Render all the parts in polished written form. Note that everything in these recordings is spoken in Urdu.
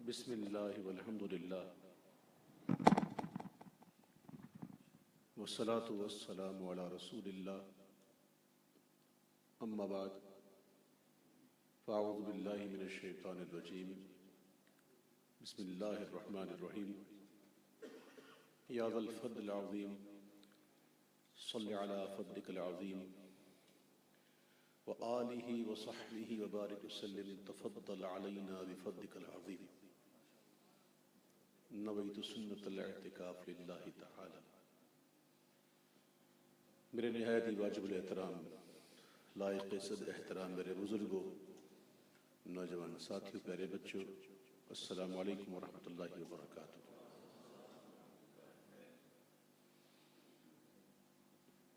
بسم اللہ والحمد للہ والصلاة والسلام علی رسول اللہ اما بعد فاعوذ باللہ من الشیطان الرجیم بسم اللہ الرحمن الرحیم یا ذا الفضل العظیم صل علی فضلک العظیم وآلہ وصحبہ وبارک وسلم تفضل علینا بفضلک العظیم نویت سنت الاعتکاف للہ تعالی۔ میرے نہایت ہی واجب الاحترام لائق صد احترام میرے بزرگوں، نوجوان ساتھیوں، پیارے بچوں، السلام علیکم ورحمۃ اللہ وبرکاتہ۔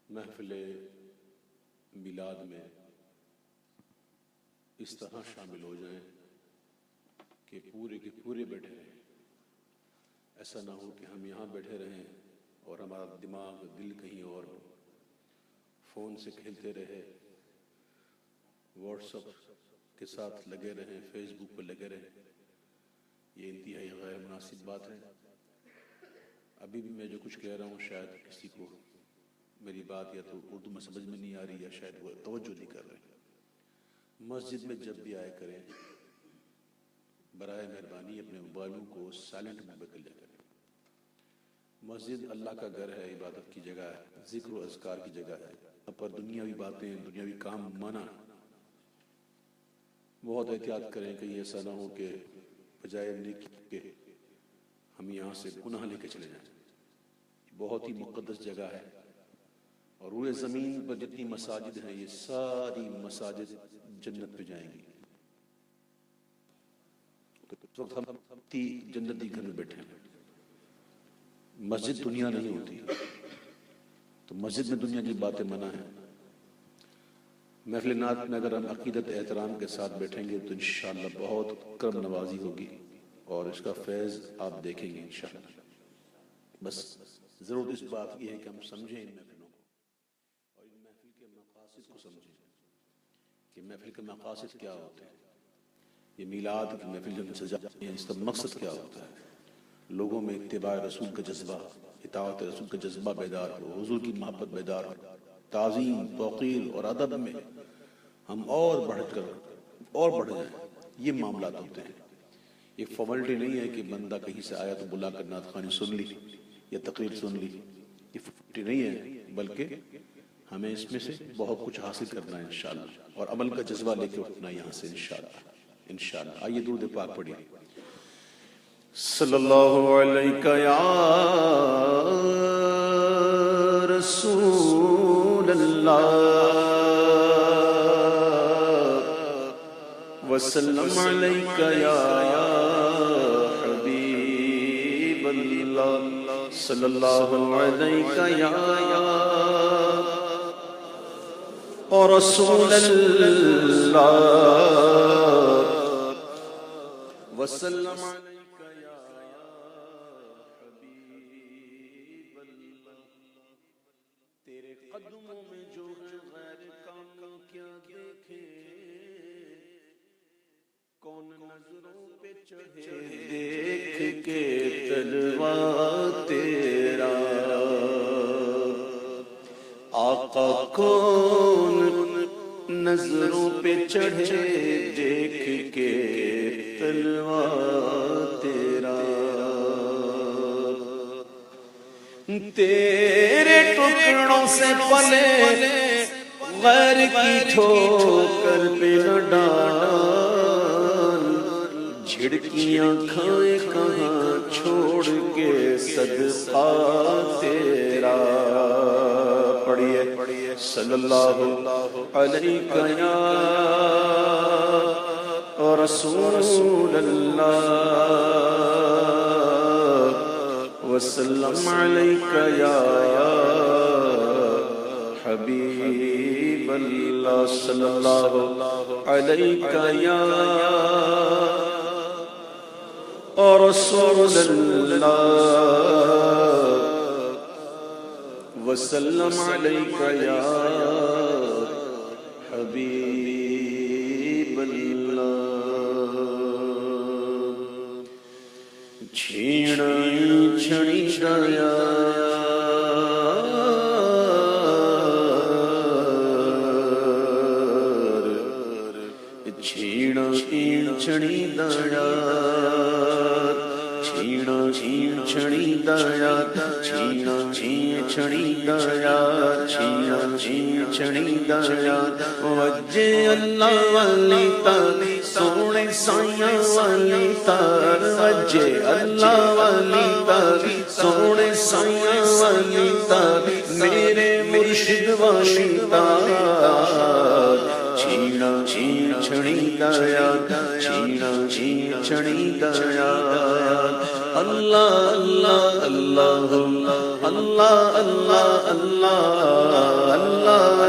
محفل میلاد میں اس طرح شامل ہو جائیں کہ پورے کے پورے بیٹھے رہیں۔ ایسا نہ ہو کہ ہم یہاں بیٹھے رہیں اور ہمارا دماغ دل کہیں اور ہو، فون سے کھیلتے رہے، واٹس ایپ کے ساتھ لگے رہیں، فیس بک پہ لگے رہیں۔ یہ انتہائی غیر مناسب بات ہے۔ ابھی بھی میں جو کچھ کہہ رہا ہوں شاید کسی کو میری بات یا تو اردو میں سمجھ میں نہیں آ رہی یا شاید وہ توجہ نہیں کر رہے۔ مسجد میں جب بھی آئے کریں برائے مہربانی اپنے موبائلوں کو سائلنٹ میں کر لیا کریں۔ مسجد اللہ کا گھر ہے، عبادت کی جگہ ہے، ذکر و اذکار کی جگہ ہے۔ پر دنیاوی باتیں، دنیاوی کام منع۔ بہت احتیاط کریں کہ ایسا نہ ہو کہ بجائے نیکی کے ہم یہاں سے گناہ لے کے چلے جائیں۔ بہت ہی مقدس جگہ ہے، اور روئے زمین پر جتنی مساجد ہیں یہ ساری مساجد جنت پہ جائیں گی۔ اس وقت ہم جنتی گھر میں بیٹھے ہیں۔ مسجد دنیا نہیں ہوتی، تو مسجد میں دنیا کی باتیں منع ہیں۔ محفل نعت میں اگر ہم عقیدت احترام کے ساتھ بیٹھیں گے تو انشاءاللہ بہت کرم نوازی ہوگی اور اس کا فیض آپ دیکھیں گے انشاءاللہ۔ بس ضرور اس بات کی ہے کہ ہم سمجھیں ان محفلوں کو اور ان محفل کے مقاصد کو سمجھیں کہ محفل کے مقاصد کیا ہوتے ہیں۔ یہ میلاد کی محفل جو سجاتے ہیں اس کا مقصد کیا ہوتا ہے۔ لوگوں میں اتباع رسول کا جذبہ، اطاعت رسول کا جذبہ بیدار ہو، حضور کی محبت بیدار ہو، تعظیم، توقیر اور ادب میں ہم اور بڑھ جائیں۔ یہ معاملات ہوتے ہیں۔ یہ فارملٹی نہیں ہے کہ بندہ کہیں سے آیا تو بلا کر نعت خوانی سن لی یا تقریر سن لی۔ یہ فارملٹی نہیں ہے، بلکہ ہمیں اس میں سے بہت کچھ حاصل کرنا ہے انشاءاللہ، اور عمل کا جذبہ لے کے اٹھنا ہے یہاں سے انشاءاللہ۔ آئیے درود پاک پڑھیے۔ صلی اللہ علیہ یا رسول اللہ وسلم علیہ یا حبیب اللہ صلی اللہ علیہ یا رسول اللہ وسلم علیہ قدموں میں جو ہے غیر کام کیا دیکھے، کون نظروں پہ چڑھے دیکھ کے تلوا تیرا، آقا کون نظروں پہ چڑھے دیکھ کے تلوا تیرا، تیرے ٹکڑوں سے پلے غیر کی ٹھوکر پہ نہ ڈال، جھڑکیاں کھائے کہاں چھوڑ کے صدقہ تیرا۔ پڑھیے صلی اللہ علیہ یا رسول اللہ وسلم علیہ یا حبیب اللہ صلی اللہ علیہ یا رسول اللہ وسلم علیہ یا حبیب اللہ۔ چھیڑ چھڑی دیا چھیڑ چھڑی دیا چھیڑ چھڑی دیا چھیڑ چھڑی دیا چھیڑ چھڑی دیا وجے اللہ والی تار سونے سائیاں والی تار وجے اللہ والی تار سونے سائیاں والی تار میرے مرشد والی تار چھیڑ چھڑی دیا چھیڑ چھڑی دیا اللہ اللہ اللہ اللہ اللہ اللہ اللہ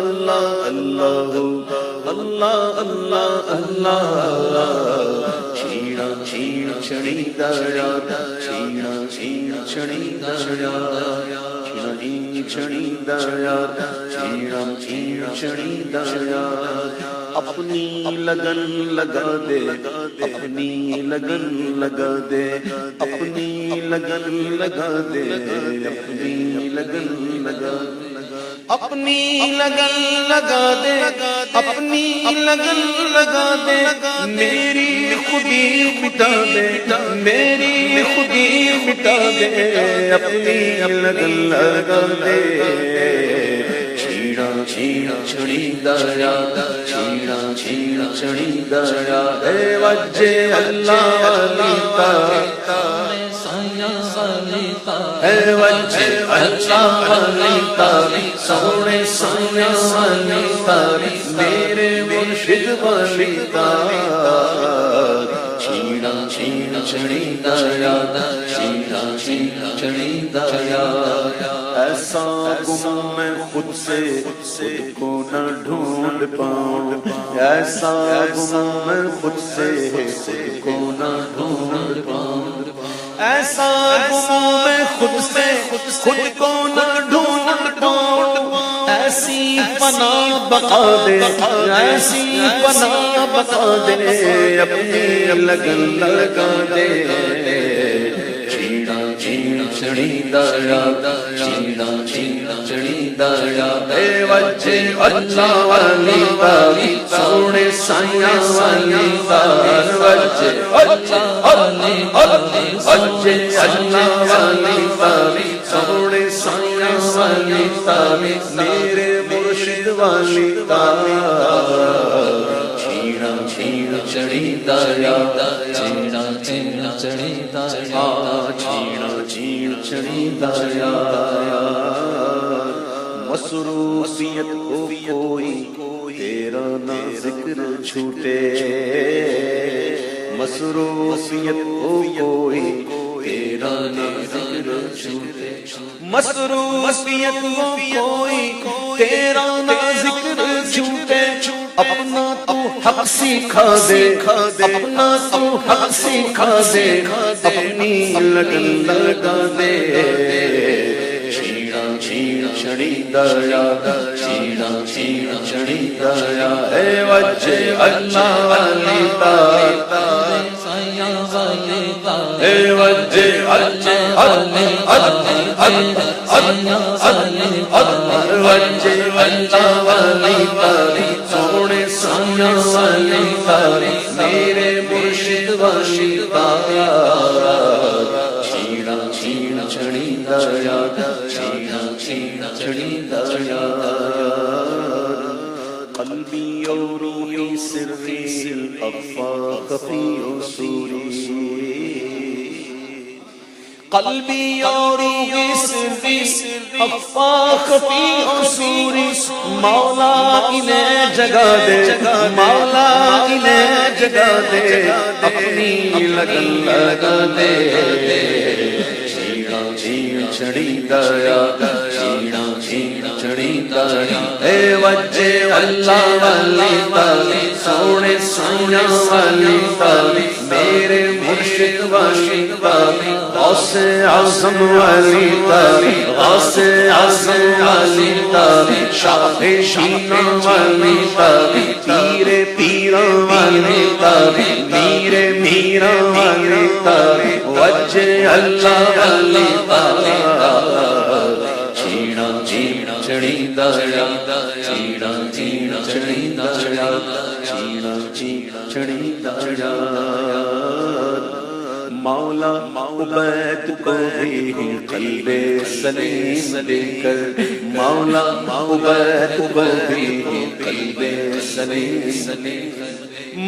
اللہ اللہ اللہ چھیڑ چھڑی دیا چھیڑ چھڑی دیا چھڑی دیا چھیڑ چھڑی دیا اپنی لگن لگا دے اپنی لگن لگا دے اپنی لگن لگا دے اپنی لگن لگا اپنی لگن لگا دے اپنی لگن لگا دے میری خودی مٹا دے میری خودی مٹا دے اپنی لگن لگا دے چھیڑ چھڑی دیا چھیڑ چھڑی دیا اے وجے اللہ والی تار اے وجے اللہ والی تار سونے سائیاں والی تار میرے مرشد والی تار چھیڑ چھڑی دیا چھیڑ چھڑی دیا ایسا گم میں خود سے خود کو نہ ڈھونڈ پاؤں ایسا گم میں خود سے خود کو نہ ڈھونڈ پاؤں ایسا گم میں خود سے خود کو نہ ڈھونڈ پاؤں ایسی پناہ بتا دے ایسی پناہ بتا دے اپنی لگن لگا دے چھیڑ چھڑی دیا چھیڑ چھڑی دیا اے وجے اللہ والی تار سونے سائیاں والی تار وجے اللہ والی تار سونے سائیاں والی تار میرے مرشد والی تار چھیڑ چھڑی دیا چھیڑ چھڑی دیا چھیڑ چھڑی دیا مسروفیت ہو کوئی تیرا نہ ذکر چھوٹے مسروفیت ہو کوئی تیرا نہ ذکر چھوٹے مسروفیت ہو کوئی تیرا نہ ذکر چھوٹے اپنا تو حق سکھا دے اپنا تو حق سکھا دے اپنی لگن لگا دے چھیڑ چھڑی دیا چھیڑ چھڑی دیا اے وجے اللہ والی تار اے وجے وجے اللہ والی تار سونے سائیاں والی تار میرے مرشد والی تار چھیڑ چھڑی دیا چھیڑ چھڑی دیا قلبی اور روحی سری اخفا خفی اصوری قلبی اور روحی سری اخفا خفی اصوری مولا انہیں جگا دے مولا انہیں جگا دے اپنی لگن لگا دے چھیڑ چھڑی دیا چھیڑ چھڑی دیا اے وجے اللہ والی تار سونے سائیاں والی تار میرے مرشد والی تار غوث اعظم والی تار غوث اعظم والی تار شاہ شینا والی تار پیر پیرا والی تار میر میرا والی تار وجہ اللہ چیڑا چیڑا چڑیندا چیڑا چیڑا چڑیندا چیڑا چیڑا چڑیندا مولا عبید کو بھی قلب سلیم دے کر مولا عبید کو بھی قلب سلیم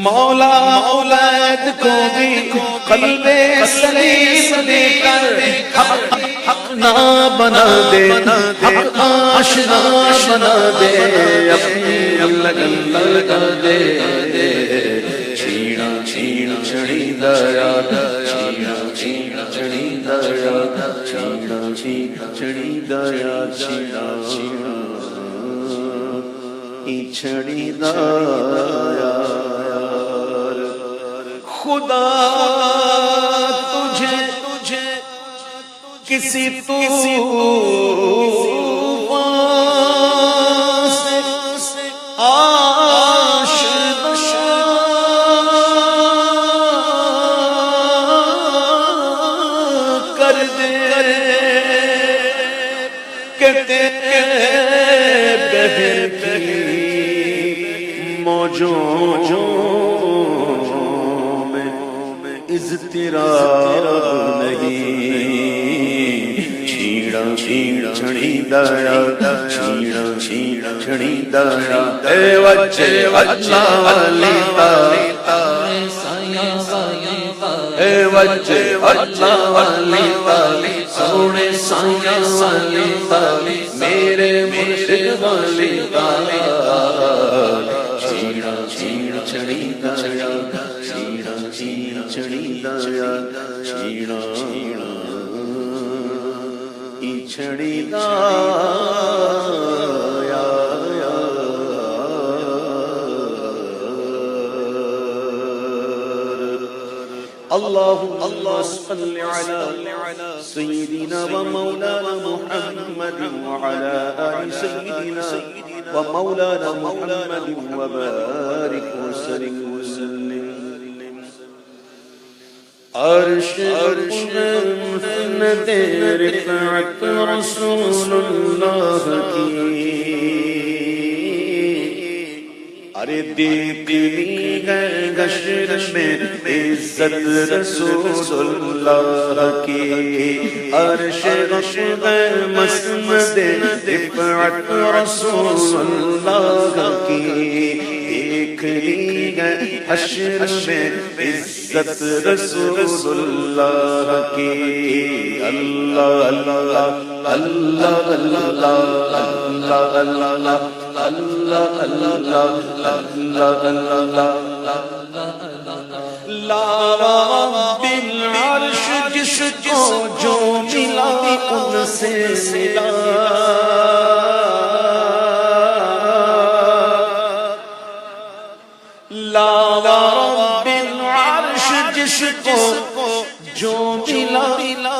مولا عبید کو بھی قلب سلیم دے کر حق نہ بنا دے حق آشنا بنا دے اپنی لگن لگا دے چیڑا چیڑا چڑیندا چیڑا چیڑا چڑیندا چیڑا چیڑا چڑیندا چیڑا چڑیندا خدا تجھے کسی طوفان سے کر دے کہ تیرے بہر کی موجوں میں اضطراب نہیں چیڑا چیڑا چڑیندا چیڑا چیڑا چڑیندا اے وجہ اللہ والی اے وجہ اللہ والی سونے سایہ والی میرے مرشد والی چیڑا چیڑا چڑیندا چیڑا چیڑا چڑیندا چیڑا چڑیندا اللهم صل على سيدنا ومولانا محمد وعلى آل سيدنا ومولانا محمد وبارك وسلم عرش مسند رفعت رسول اللہ کی ارے دیکھنی ہے حشر میں عزت رسول اللہ کی عرش مسند رفعت رسول اللہ کی دیکھنی ہے حشر میں عزت رسول اللہ کی اللہ اللہ اللہ اللہ اللہ اللہ اللہ اللہ لا بالعرش جس کو جو ملا ان سے ملا لا بالعرش جس کو جو ملا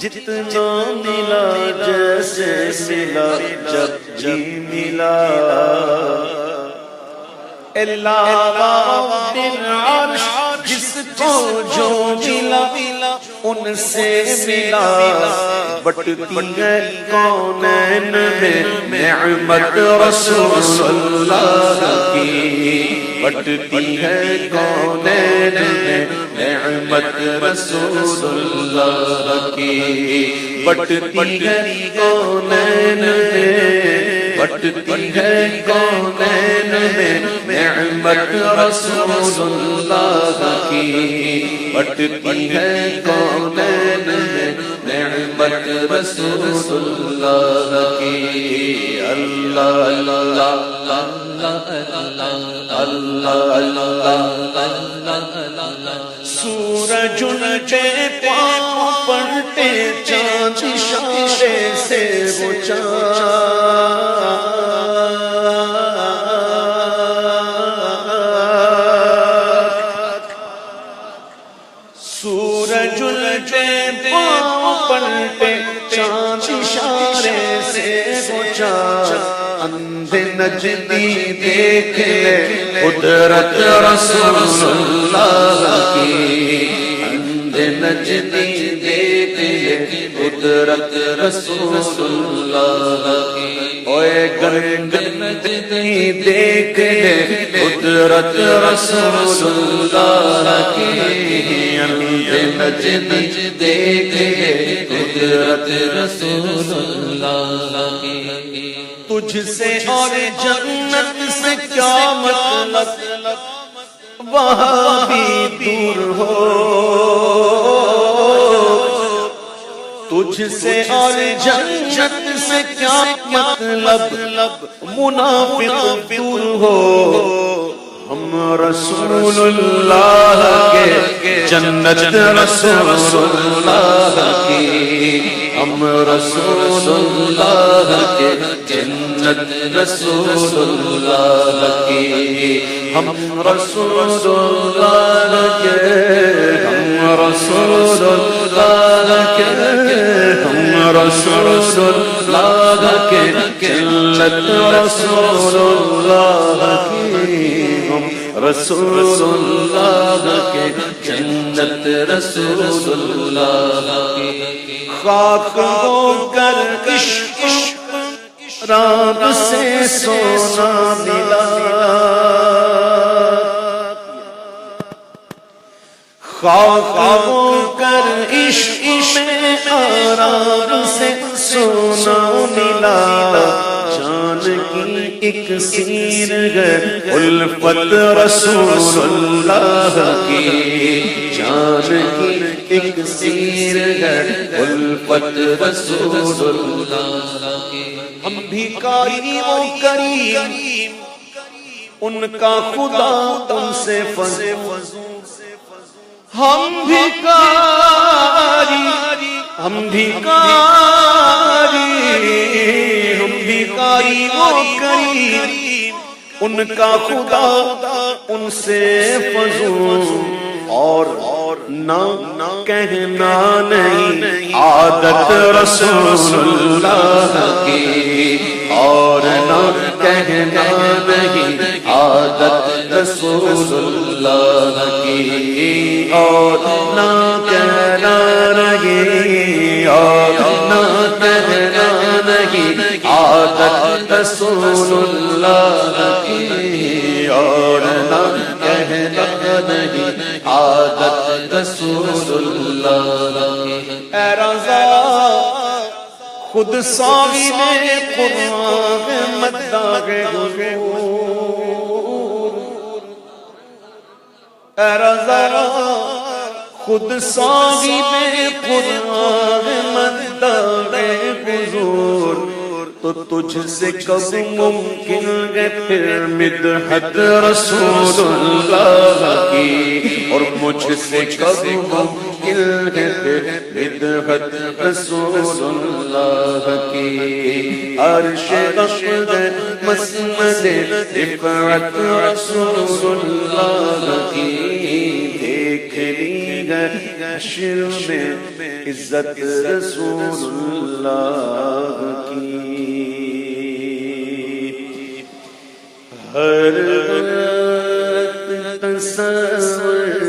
جتنا ملا جیسے ملا جب جی ملا اللہ بالعرش جس کو جو ملا ان سے ملا بٹتی ہے کونین میں نعمت رسول اللہ کی بٹتی ہے کونین میں نعمت رسول اللہ کی بٹتی ہے کونین میں بٹتی ہے کونین میں نعمت رسول اللہ کی بٹتی ہے کونین میں نعمت رسول اللہ کی اللہ اللہ اللہ اللہ سورج ان کے پاؤں پڑتے چاند اشارے سے وہ سورج ان کے پاؤں پڑتے چاند اشارے سے وہ اندھے نجدی دیکھ لے قدرت رسول اللہ کی اندھے نجدی دیکھ لے قدرت رسول اللہ کی، اوے گنج نجدی دیکھ لے قدرت رسول اللہ کی، گنج نجدی دیکھ لے قدرت رسول اللہ کی۔ تجھ سے اور جنت سے کیا مطلب وہاں بھی دور ہو، تجھ سے اور جنت سے کیا مطلب منافق دور ہو، ہم رسول اللہ کے جنت رسول اللہ کی، ہم رسول اللہ کے جنت رسول اللہ کی، ہم رسول اللہ کے، ہم رسول اللہ کے، ہم رسول اللہ کے جنت رسول اللہ کی، ہم رسول اللہ کے جنت رسول اللہ کی۔ خاک ہو کر عشق رات سے سونا ملا، خاک ہو کر عشق میں آرام سے سونا ملا، جان کی ایک سیر ہے الفت رسول اللہ کی، جان کی ایک سیر ہے الفت رسول اللہ کی۔ ہم بھکاری و کریم ان کا خدا ان سے فضول، ہم بھکاری، ہم بھکاری، ہم بھکاری و کریم ان کا خدا ان سے فضول، اور نہ کہنا نہیں عادت رسول اللہ کی، اور نہ کہنا نہیں عادت رسول اللہ کی، اور نہ کہنا نہیں، اور نہ کہنا نہیں عادت رسول اللہ کی، اور نہ کہنا نہیں عادت رسول اللہ کی۔ اے رضا خود صاحب قرآن مداح حضور، اے رضا خود صاحب قرآن مداح حضور، تو تجھ سے کب ممکن ہے پھر مدحت رسول اللہ کی، اور مجھ سے کب ممکن ہے پھر مدحت رسول اللہ کی۔ عرش غفد مسند رفعت رسول اللہ کی، دیکھ لی ہے حشر میں عزت رسول اللہ کی۔ ہر وقت تصور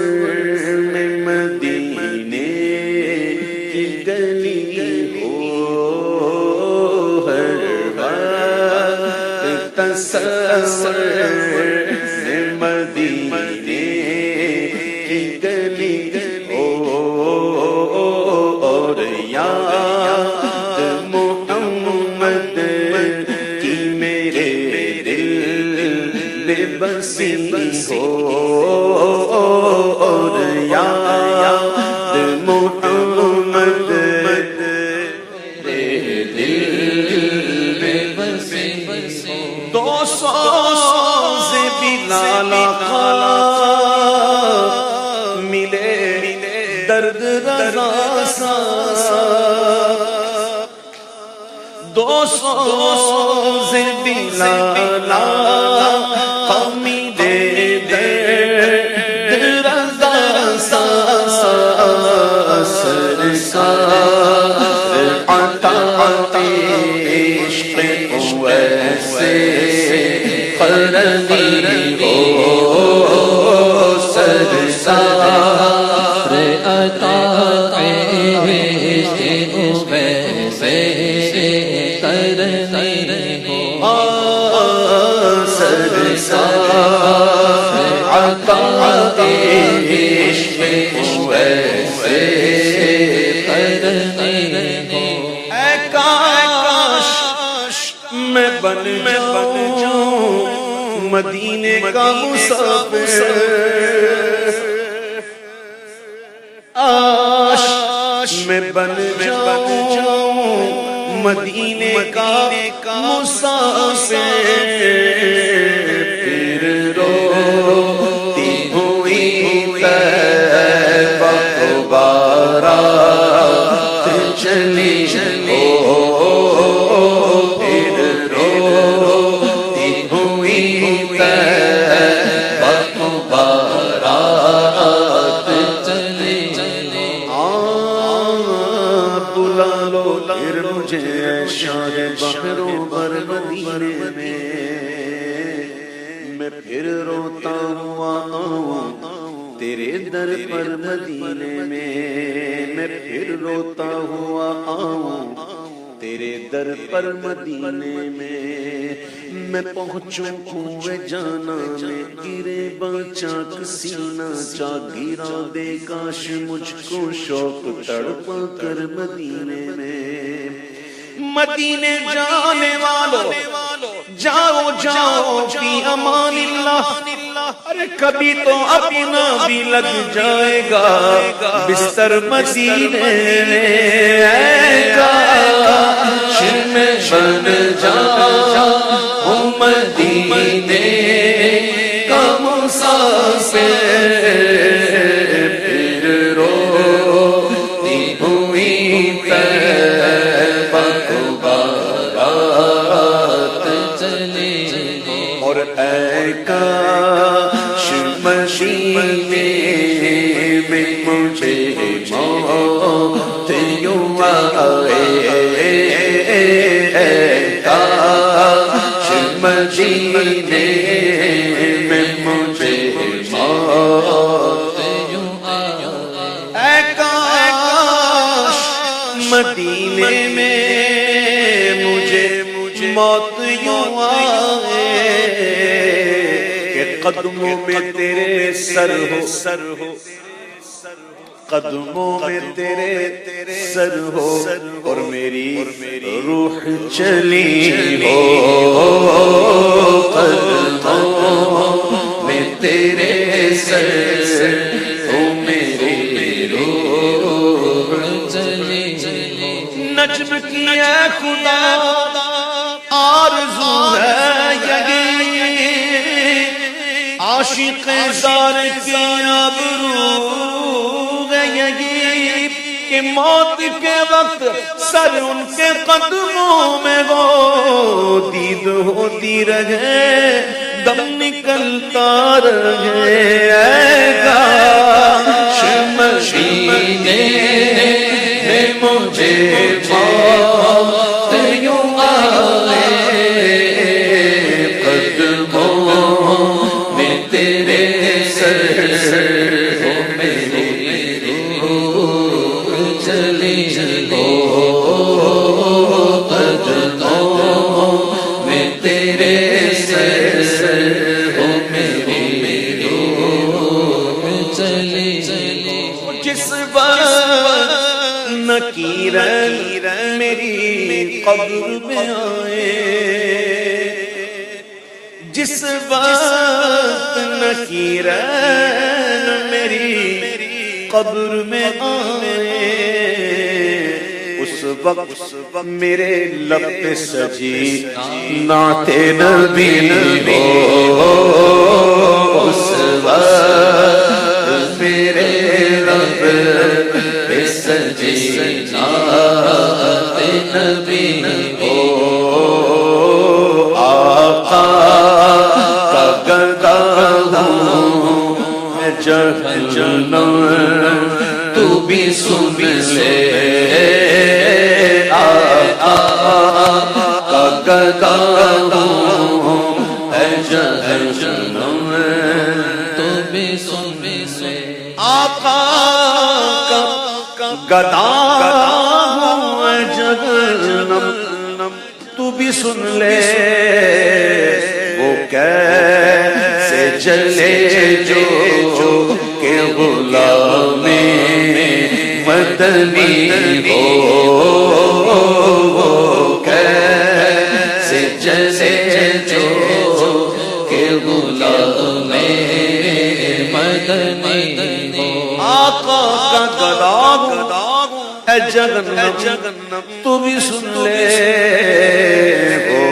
میں مدینے کی گلی ہو، ہر وقت تصور میں مدینے کی گلی ہو، اور یاد محمد کی میرے بسی ہو، اور یاد محمد میرے دل میں بسی ہو۔ 200 سے بھی لالا ملے درد رضا سا، 200 سے بھی لالا عطا بن جاؤں مدینے کا مسافر، آش میں بن جاؤں مدینے کا مسافر، پھر روتی ہوئی طیبہ کو بارات چلی، پھر روتی ہوئی طیبہ کو بارات چلی، بلا لو پھر مجھے شاہ بحر و بر مدینے میں پھر روتا ہوا آؤں تیرے در پر مدینے میں پھر روتا ہوا آؤں تیرے در پر مدینے میں پہنچوں کوئے جانا میں، گرے باچاک سینہ چا گرا دے کاش مجھ کو شوق تڑپا کر مدینے میں، مدینے جانے والوں جاؤ جاؤ فی امان اللہ، ارے کبھی تو اپنا بھی لگ جائے گا بستر مدینے میں، کاش میں بن جاؤں مدینے کا مسافر، پھر روتی ہوئی طیبہ کو بارات چلی، اور اے کاش مدینے میں مجھے موت یوں آئے، اے کاش مدینے میں مجھے موت یوں آئے، اے کاش مدینے میں مجھے موت یوں آئے کہ قدموں میں تیرے سر ہو، قدموں میں تیرے سر ہو، اور میری روح چلی ہو، قدموں میں تیرے سر ہو، میری روح چلی، نجم کی اے خدا آرزو ہے یہی، عاشق زار کی آبرو ہے یہی، کہ موت کے وقت سر ان کے قدموں میں وہ دید ہوتی رہے، دم نکلتا رہے، اے کاش مدینے میں مجھے موت یوں آئے، قدموں میں تیرے سر ہو، میری روح چلی ہو، قدموں میں تیرے سر ہو، میری روح چلی، جس وقت نکیرن میری قبر میں آئے، جس وقت نکیرن میری قبر میں آئے، اس وقت میرے لب پہ سجی نعت نبی ہو، اس وقت میرے لب پہ سجی نعت نبی ہو، آقا کا گدا ہوں میں جہنم تو بھی سن لے، آقا کا گدا ہوں اے جہنم تو بھی سن لے، آقا کا گدا ہوں اے جہنم تو بھی سن لے، وہ کیسے چلے جو کہ غلام مدنی ہو، وہ کیسے چلے جہنم تو بھی سن لے وہ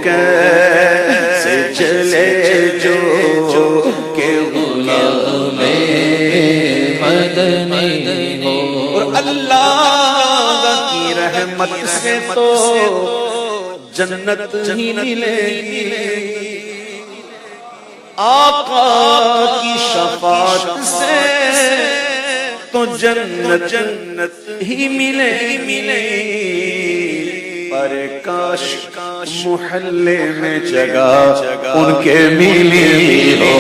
کیسے چلے جو کہ غلام مدنی ہو، اور اللہ کی رحمت سے تو جنت ہی ملے گی، آقا کی شفاعت سے تو جنت ہی ملے گی، پر کاش محلے میں جگہ ان کے ملی ہو،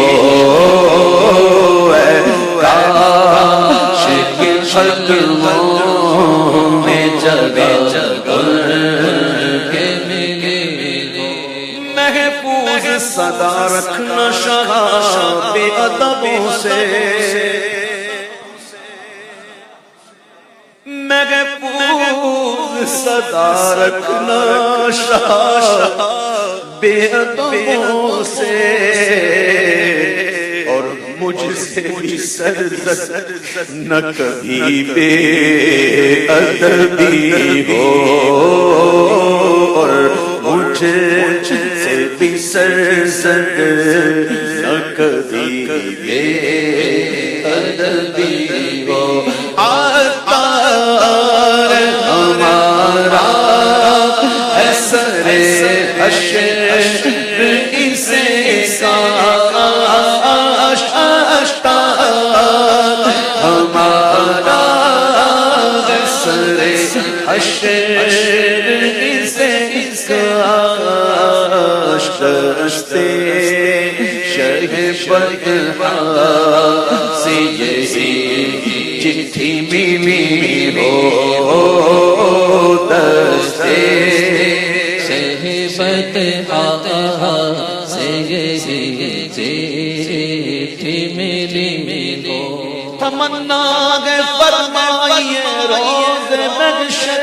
کاش کے قدموں میں جگہ ان کے ملی ہو، محفوظ صدا رکھنا شاہ بے ادبوں سے، محفوظ صدا رکھنا شاہ بے ادبوں سے، اور مجھ سے بھی سرزد نہ کبھی بے ادبی ہو، اور مجھ سے بھی سرزد نہ کبھی بے ادبی ہو، ہمارا اثر حشر اسے کاش ہمارا اثر حشر اسے کاش دستے شہ بدحا سے یہی چٹھی ملی ہو، دستے شہبت آہا سے یہی چٹھی ملی ہو، تمنا ہے فرمائیے روز محشر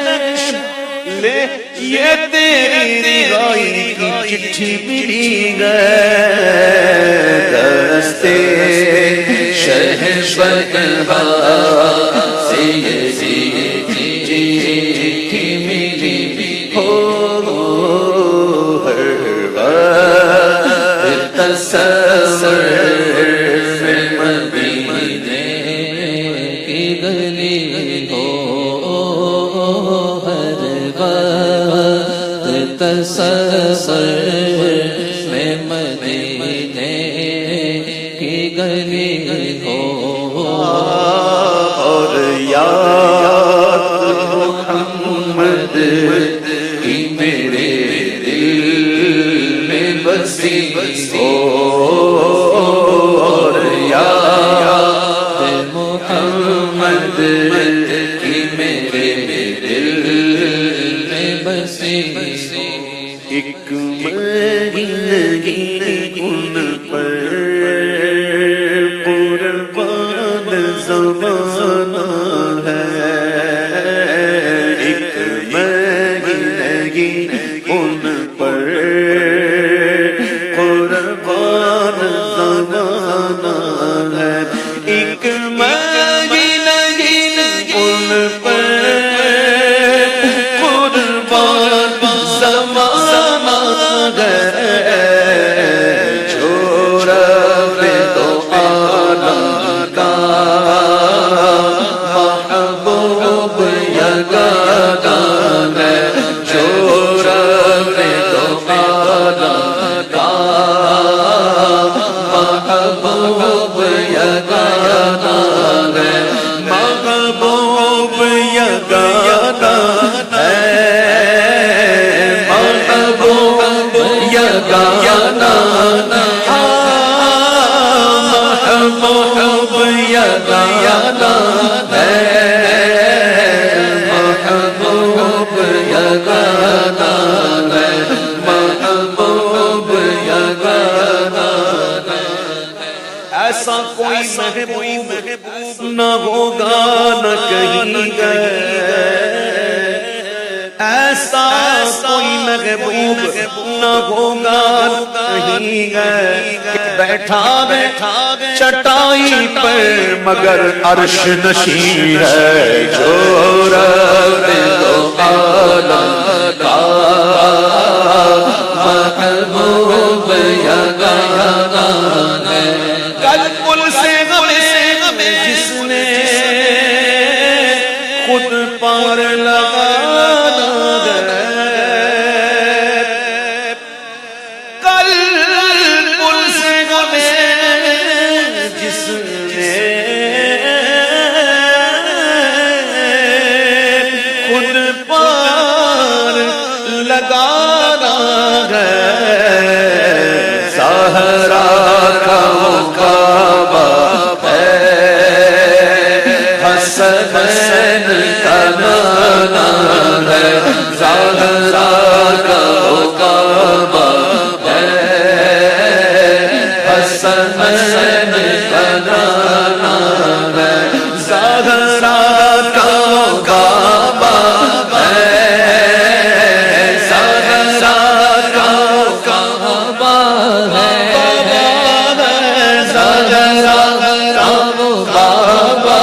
لے یہ تیری رضائی کی چٹھی ملی گئے، دستے شہبت آہا سے یہی چٹھی ملی ہو، ہر وقت تصور میں مدینے کی گلی ہو، ہر وقت تصور میں مدینے کی گلی ہو، اور یاد محمد کی میرے دل میں بسی ہو، اور یاد محمد کی میرے دل میں بسی ہو، ایک مہینگی ان پر قربان زمانہ ہے، ایک مہینگی ان پر قربان زمانہ ہے، ایک مہینگی ان پر قربان زمانہ ہے، جو رب دو عالم کا محبوب یگانہ ہے، جو رب دو عالم کا محبوب یگانہ ہے، محبوب یگانہ ہے، محبوب یگانہ محبوب یگانہ ہے، محبوب یگانہ ہے، محبوب یگانہ ہے، ایسا کوئی محبوب نہ ہوگا نہ کہیں گئے، ایسا کوئی محبوب نہ ہوگا کہیں گئے کہ بیٹھا چٹائی پر مگر عرش نشین ہے جو رب دو عالم کا محبوب یگانہ ہے کل پل سے ہمیں جس نے خود پار لگانا ہے کل پل سے ہمیں جس نے خود پار لگانا ہے زہرا کا کعبہ ہے حسنین کا نانا ہے زہرا کا کعبہ ہے حسنین کا نانا ہے زہرا کا کعبہ ہے زہرا کا کعبہ ہے زہرا کا کعبہ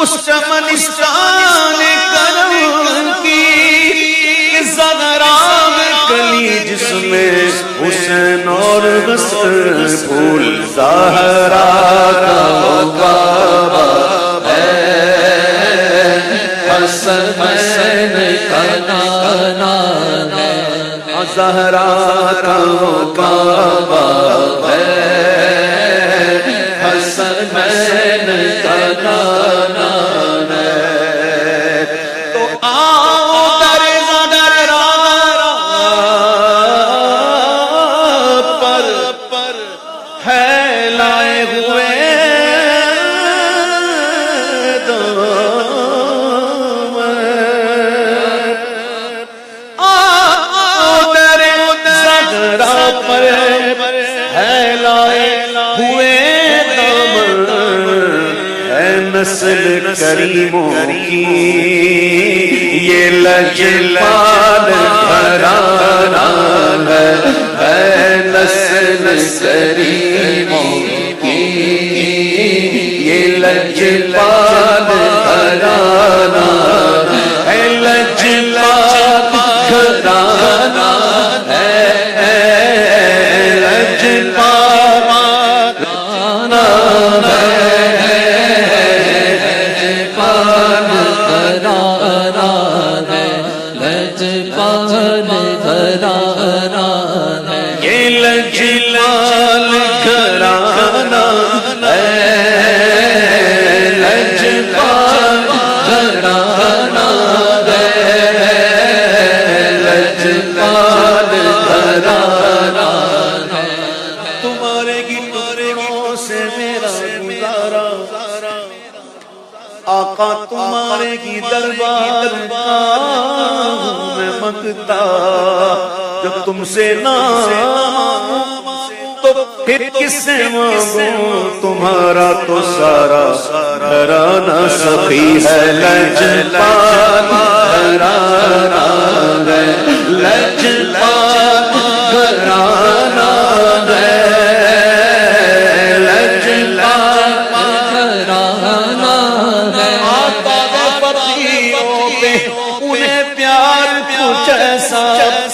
اس چمنستان کرم کی زہرا کلی جس میں حسین اور حسن پھول زہرا کا کعبہ ہے حسین کا نانا ہے زہرا کا کعبہ ہے حسین کا نانا نسل کریموں کی یہ لجپال گھرانہ ہے نسل کریموں کی یہ لجپال گھرانہ ہے لجپال گھرانہ ہے لجپال گھرانہ ہے آقا تمہارے کی دربار میں مانگتا جب تم سے نہ تو پھر کس سے مانگوں تمہارا تو سارا گھرانہ سخی ہے لجپال گھرانہ ہے لجپال گھرانہ ہے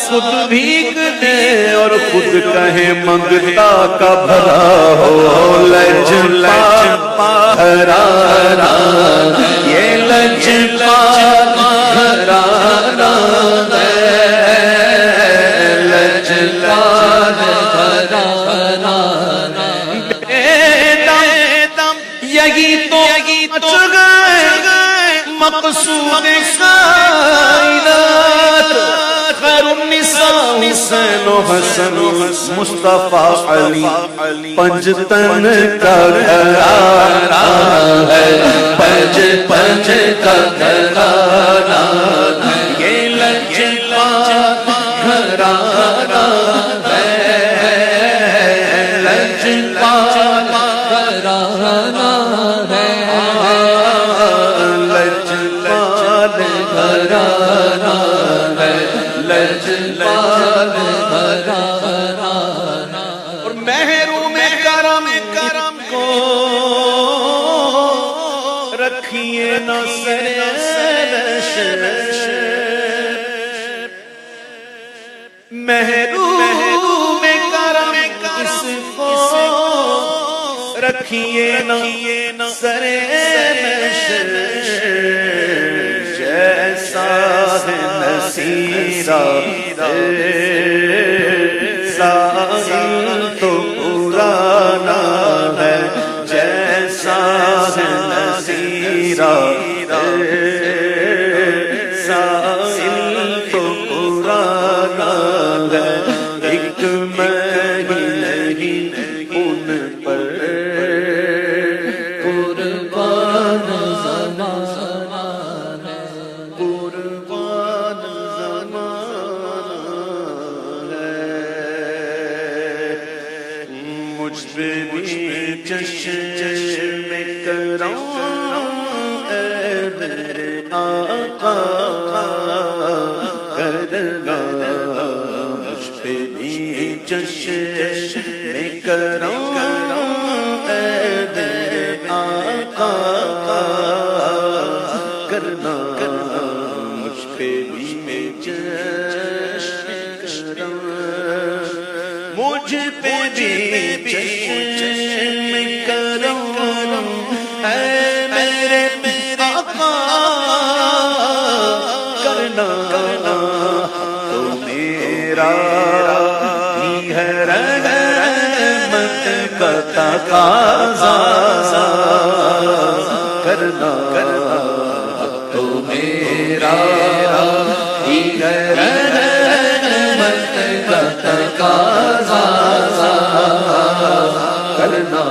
خود بھیک دے اور خود کہے منگتا کا بھلا ہو لجپال گھرانہ یہ لجپال گھرانہ ہے لجپال گھرانہ یہی تو اچ گئے مقصود کائنات خیر النساء حسین و حسن مصطفیٰ علی پنجتن کا گھرانہ ہے پنج کا گھرانہ یہ لجپال گھرانہ لجپال گھرانہ اور محروم کرم کو رکھیے نہ سرش محروم کرم اس کو رکھیے نہ سرش جیسا ہے نصیرہ سائل تو پرانا ہے جیسا ہے نصیرہ سائل تو پرانا ہے ایک میں ہی نہیں ان پر قربان زمانہ قربان زمانہ ہے مجھ پہ بھی چشم کرم اے میرے آقا کرنا مجھ پہ بھی چشم کرم اے میرے آقا کرنا مجھ پہ بھی چشم کرم مجھ پہ بھی چشم کرم اے میرے آقا کرنا تو میرا ہی ہے رحمت کا تقاضا کرنا تو میرا ہی ہے رحمت کا تقاضا کرنا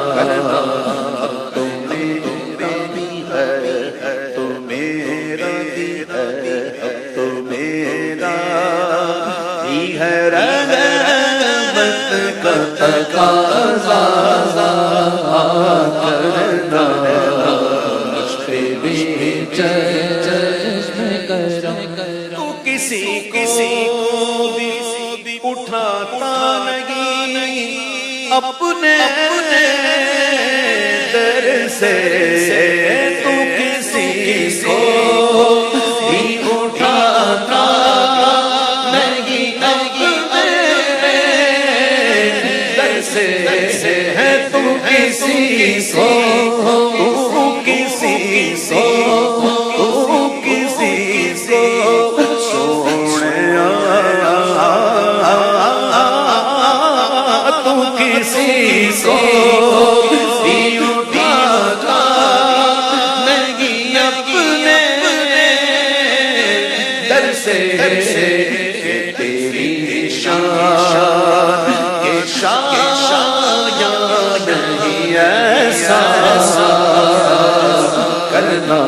تو میرا بھی ہے تو میرا بھی ہے تو میرا ہی ہے رحمت کا تقاضا کرنا مجھ پہ بھی چشم کرم تو کسی کو بھی اٹھاتا نہیں اپنے در سے تو کسی کو بھی اٹھاتا نہیں اپنے در سے ہے تو کسی کو کسی کو سونے تو کسی کو بھی اٹھاتا نہیں اپنے در سے تیری شان کے شایا نہیں ایسا کرنا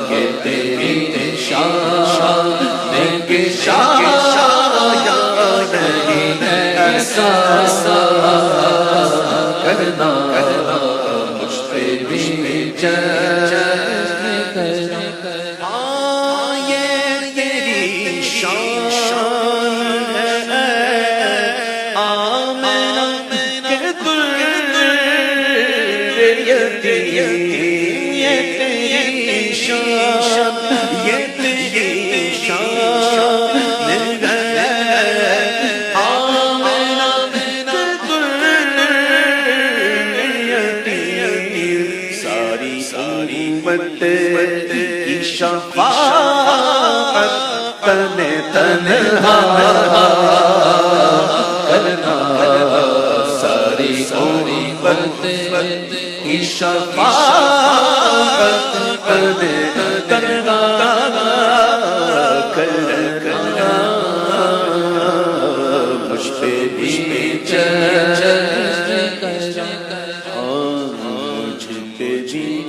کہ تیری شان کے شایا نہیں ایسا کرنا مجھ پہ بھی چشم کرم یہ تیری شان ہے آمنہ کے دریتی یہ تیری شان یہ تیری شان کی شفاعت تنہا کرنا ساری امت کی شفاعت تنہا کرنا مجھ پہ بھی چشم کرم مجھ پہ بھی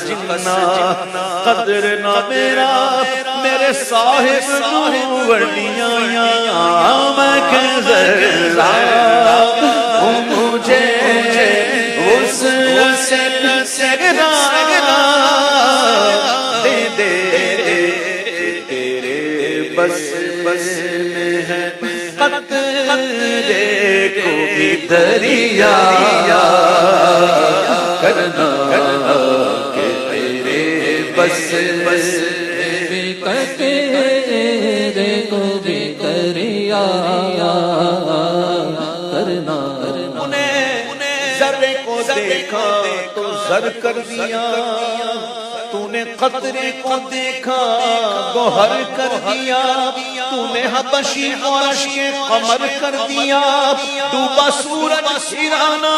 جنہ قدر نہ میرا میرے صاحب وردیاں میں کہ ذرا مجھے وسعت سے گرا دے دے تیرے بس میں ہے قطرے کو بھی دریا کرنا کہ تیرے بس قطرے کو بھی دریا کرنا ذرے کو دیکھا تو زر کر دیا تو نے قطرے کو دیکھا گوہر کر دیا تو نے حبشی عرش کے قمر کر دیا ڈوبا سورج سرانا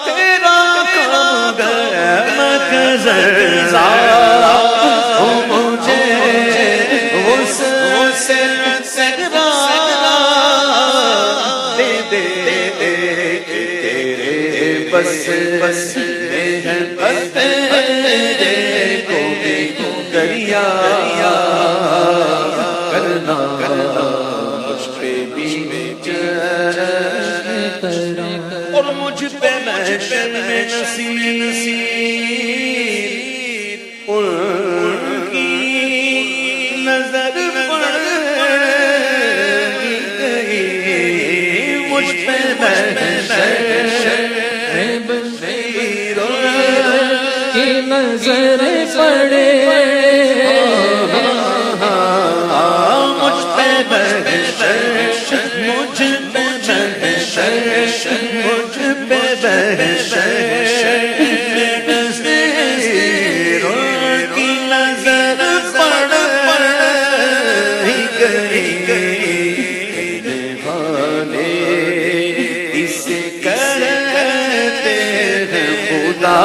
تیرا کام گیا ذرا مجھے اس سے گرا دے دے تیرے بس میں ہے قطرے کو بھی دریا کرنا مجھ پہ بھی اور مجھ پہ محشر میں نصیب ان کی نظر پڑ گئی مجھ پہ محشر کی نظر پڑے مجھ پہ محشر مجھ پہ محشر مجھ پہ محشر کی نظر پڑ گئی دیوانے اسے کہتے ہیں خدا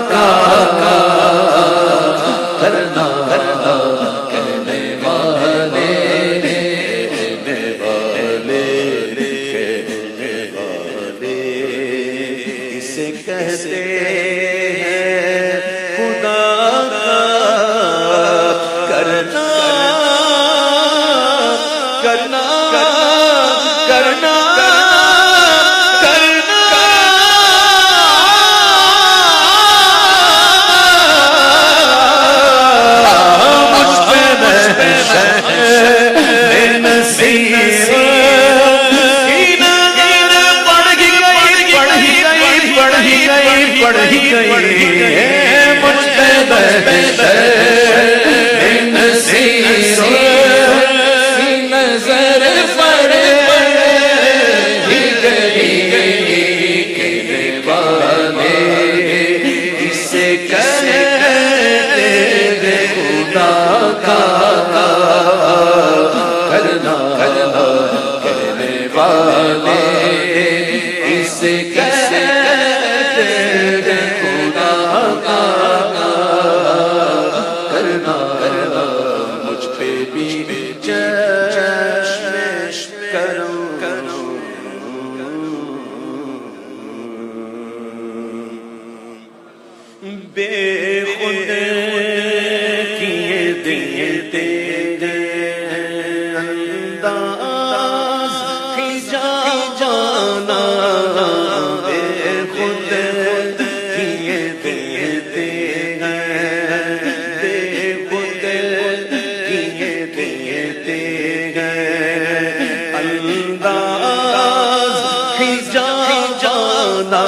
کا کرنا کہنے والے اسے کہتے ہیں خدا کا کرنا کرنا کرنا بے خود کیے دیتے انداز حجاب جانا بے خود کیے دیتے بے خود کیے دیتے انداز حجاب جانا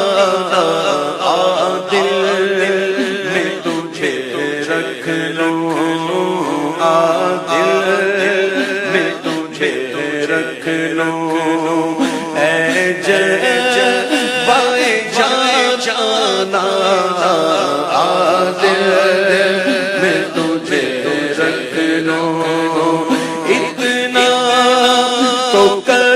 اتنا تو کر